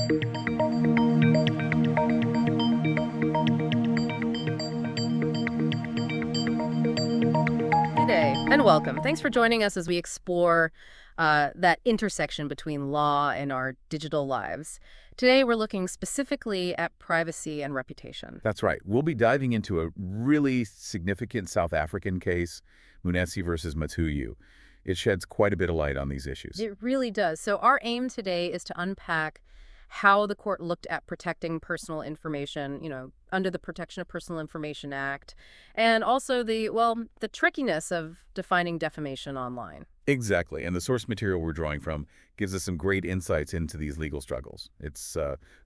Good day and welcome. Thanks for joining us as we explore that intersection between law and our digital lives. Today, we're looking specifically at privacy and reputation. That's right. We'll be diving into a really significant South African case, Munetsi versus Madhuyu. It sheds quite a bit of light on these issues. It really does. So our aim today is to unpack how the court looked at protecting personal information, under the Protection of Personal Information Act, and also the trickiness of defining defamation online. Exactly. And the source material we're drawing from gives us some great insights into these legal struggles. It's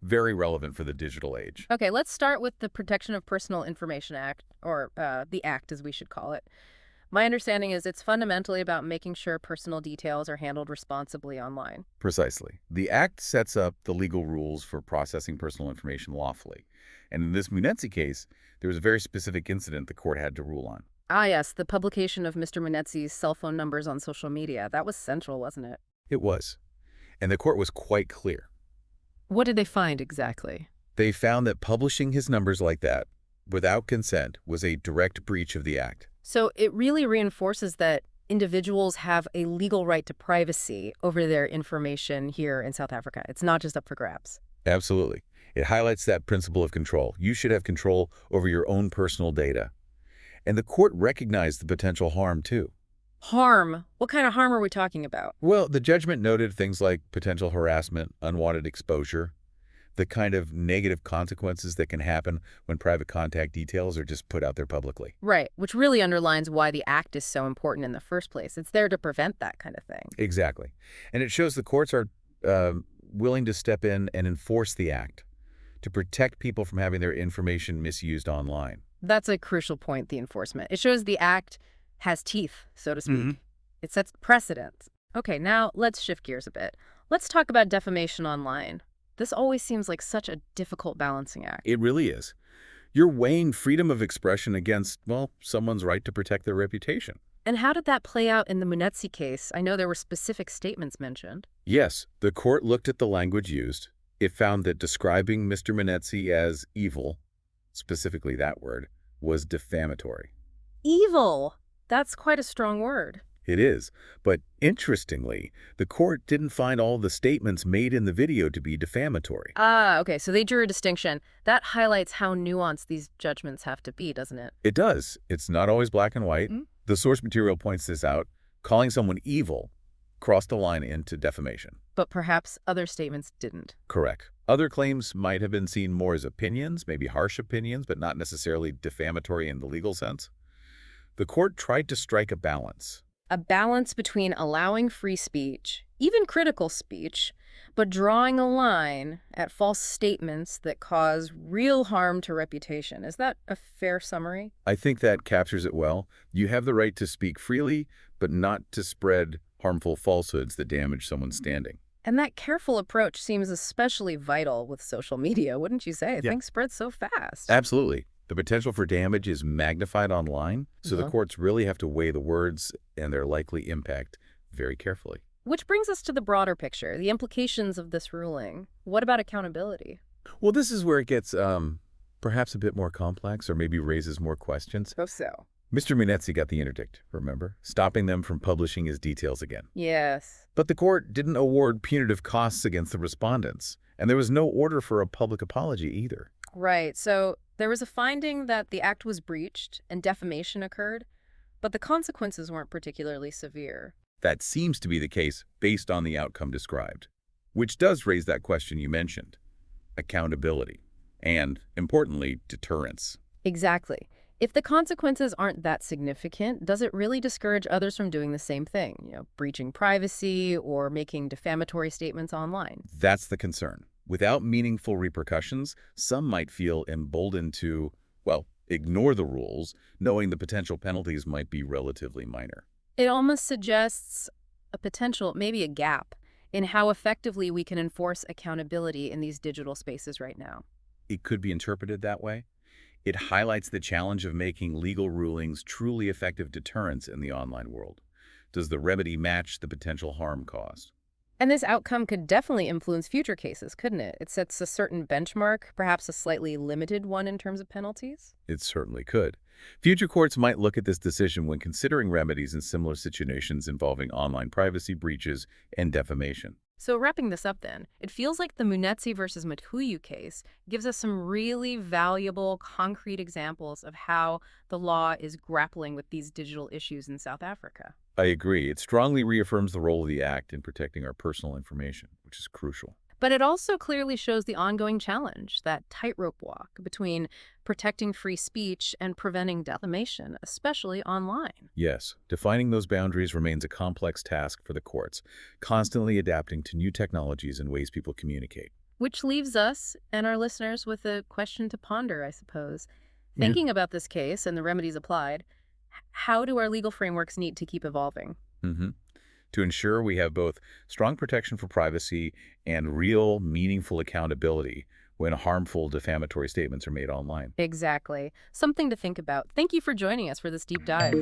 very relevant for the digital age. Okay, let's start with the Protection of Personal Information Act, or the Act as we should call it. My understanding is it's fundamentally about making sure personal details are handled responsibly online. Precisely. The Act sets up the legal rules for processing personal information lawfully. And in this Munetsi case, there was a very specific incident the court had to rule on. Ah, yes, the publication of Mr. Munetsi's cell phone numbers on social media. That was central, wasn't it? It was. And the court was quite clear. What did they find exactly? They found that publishing his numbers like that, without consent, was a direct breach of the Act. So it really reinforces that individuals have a legal right to privacy over their information here in South Africa. It's not just up for grabs. Absolutely. It highlights that principle of control. You should have control over your own personal data. And the court recognized the potential harm, too. Harm? What kind of harm are we talking about? Well, the judgment noted things like potential harassment, unwanted exposure, the kind of negative consequences that can happen when private contact details are just put out there publicly. Right, which really underlines why the Act is so important in the first place. It's there to prevent that kind of thing. Exactly. And it shows the courts are willing to step in and enforce the Act to protect people from having their information misused online. That's a crucial point, the enforcement. It shows the Act has teeth, so to speak. It sets precedents. Okay, now let's shift gears a bit. Let's talk about defamation online. This always seems like such a difficult balancing act. It really is. You're weighing freedom of expression against, well, someone's right to protect their reputation. And how did that play out in the Munetsi case? I know there were specific statements mentioned. Yes, the court looked at the language used. It found that describing Mr. Munetsi as evil, specifically that word, was defamatory. Evil! That's quite a strong word. It is. But interestingly, the court didn't find all the statements made in the video to be defamatory. Ah, okay, so they drew a distinction. That highlights how nuanced these judgments have to be, doesn't it? It does. It's not always black and white. The source material points this out. Calling someone evil crossed a line into defamation. But perhaps other statements didn't. Correct. Other claims might have been seen more as opinions, maybe harsh opinions, but not necessarily defamatory in the legal sense. The court tried to strike a balance. A balance between allowing free speech, even critical speech, but drawing a line at false statements that cause real harm to reputation. Is that a fair summary? I think that captures it well. You have the right to speak freely, but not to spread harmful falsehoods that damage someone's standing. And that careful approach seems especially vital with social media, wouldn't you say? Yeah. Things spread so fast. Absolutely. The potential for damage is magnified online, so the courts really have to weigh the words and their likely impact very carefully. Which brings us to the broader picture, the implications of this ruling. What about accountability? Well, this is where it gets perhaps a bit more complex or maybe raises more questions. How so? Mr. Munetsi got the interdict, remember? Stopping them from publishing his details again. Yes. But the court didn't award punitive costs against the respondents, and there was no order for a public apology either. Right. So there was a finding that the act was breached and defamation occurred, but the consequences weren't particularly severe. That seems to be the case based on the outcome described, which does raise that question you mentioned, accountability, and, importantly, deterrence. Exactly. If the consequences aren't that significant, does it really discourage others from doing the same thing, breaching privacy or making defamatory statements online? That's the concern. Without meaningful repercussions, some might feel emboldened to, well, ignore the rules, knowing the potential penalties might be relatively minor. It almost suggests a potential, maybe a gap, in how effectively we can enforce accountability in these digital spaces right now. It could be interpreted that way. It highlights the challenge of making legal rulings truly effective deterrents in the online world. Does the remedy match the potential harm caused? And this outcome could definitely influence future cases, couldn't it? It sets a certain benchmark, perhaps a slightly limited one in terms of penalties. It certainly could. Future courts might look at this decision when considering remedies in similar situations involving online privacy breaches and defamation. So wrapping this up then, it feels like the Munetsi versus Madhuyu case gives us some really valuable, concrete examples of how the law is grappling with these digital issues in South Africa. I agree. It strongly reaffirms the role of the Act in protecting our personal information, which is crucial. But it also clearly shows the ongoing challenge, that tightrope walk between protecting free speech and preventing defamation, especially online. Yes, defining those boundaries remains a complex task for the courts, constantly adapting to new technologies and ways people communicate. Which leaves us and our listeners with a question to ponder, I suppose. Yeah. Thinking about this case and the remedies applied, how do our legal frameworks need to keep evolving? hmm To ensure we have both strong protection for privacy and real, meaningful accountability when harmful defamatory statements are made online. Exactly. Something to think about. Thank you for joining us for this deep dive.